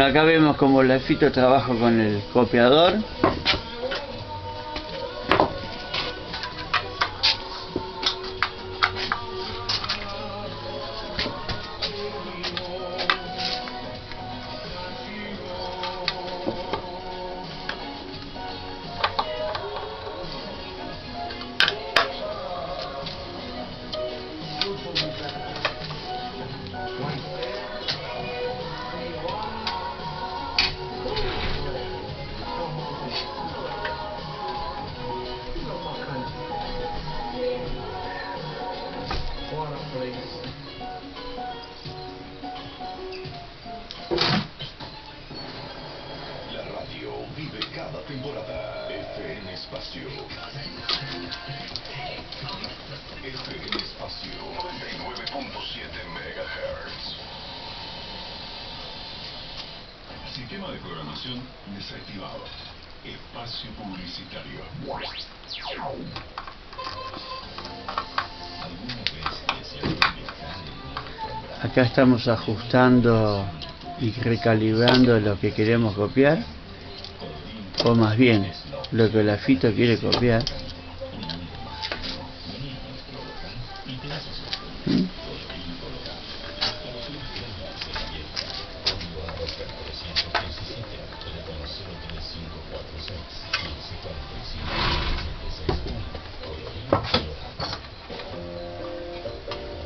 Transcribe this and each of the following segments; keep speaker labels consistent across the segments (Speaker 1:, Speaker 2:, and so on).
Speaker 1: Bueno, acá vemos como la Fito trabaja con el copiador.
Speaker 2: La radio vive cada temporada. FM Espacio. FM Espacio 99.7 MHz. Sistema de programación desactivado. Espacio publicitario.
Speaker 1: Acá estamos ajustando y recalibrando lo que queremos copiar, o más bien lo que la Fito quiere copiar.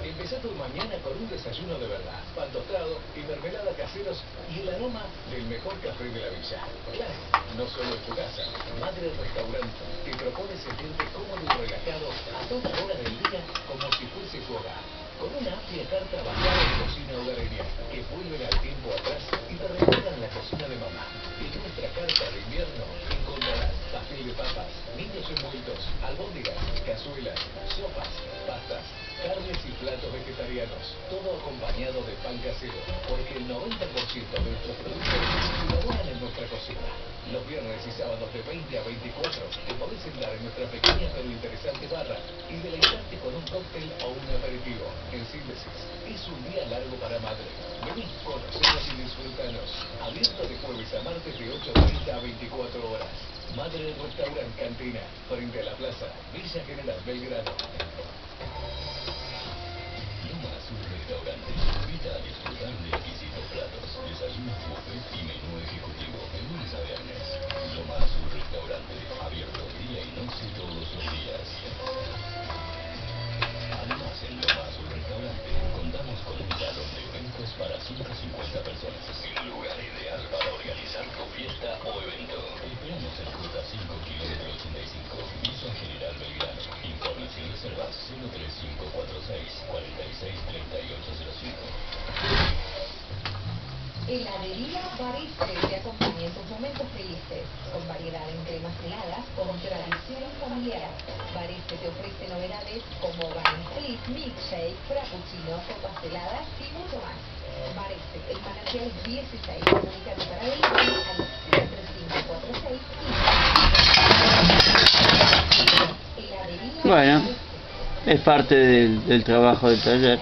Speaker 3: Empezá tu mañana con un desayuno de verdad, pan tostado y mermelada caseros y el aroma del mejor café de la villa. Claro, no solo en tu casa. Madre Restaurante te propone sentirte cómodo y relajado a toda hora del día como si fuese tu hogar. Con una amplia carta basada en cocina hogareña que vuelven al tiempo atrás y te recuerdan la cocina de mamá. En nuestra carta de invierno encontrarás pastel de papas, niños envueltos, albóndigas, cazuelas, sopas, pastas, carnes y platos vegetarianos, todo acompañado de pan casero, porque el 90% de nuestros productos se elaboran en nuestra cocina. Los viernes y sábados de 20 a 24 te podés sentar en nuestra pequeña pero interesante barra y deleitarte con un cóctel o un aperitivo. En síntesis, es un día largo para madre. Vení, conocenos y disfrutanos. Abierto de jueves a martes de 8:30 a 24 horas. Madre Restaurant Cantina, frente a la plaza, Villa General Belgrano.
Speaker 2: Un restaurante invita a disfrutar de exquisitos platos, desayunos buffet y menú ejecutivo de lunes a viernes. Lomas un restaurante abierto día y noche todos los días. Además, en Lomas un restaurante contamos con un salón de eventos para 150 personas. El lugar ideal para organizar tu fiesta o evento. Te esperamos en Ruta 5 km 85, Villa General Belgrano. Informes y reservas 03546 463805.
Speaker 4: Heladería Bariste te acompaña en tus momentos felices, con variedad en cremas heladas, con tradición familiar. Bariste te ofrece novedades como Bun Split, Milkshake, Frappuccino, copas heladas y mucho más. Bariste, el manantial 16, comunícate para el al 3546
Speaker 1: Bueno, es parte del trabajo del taller.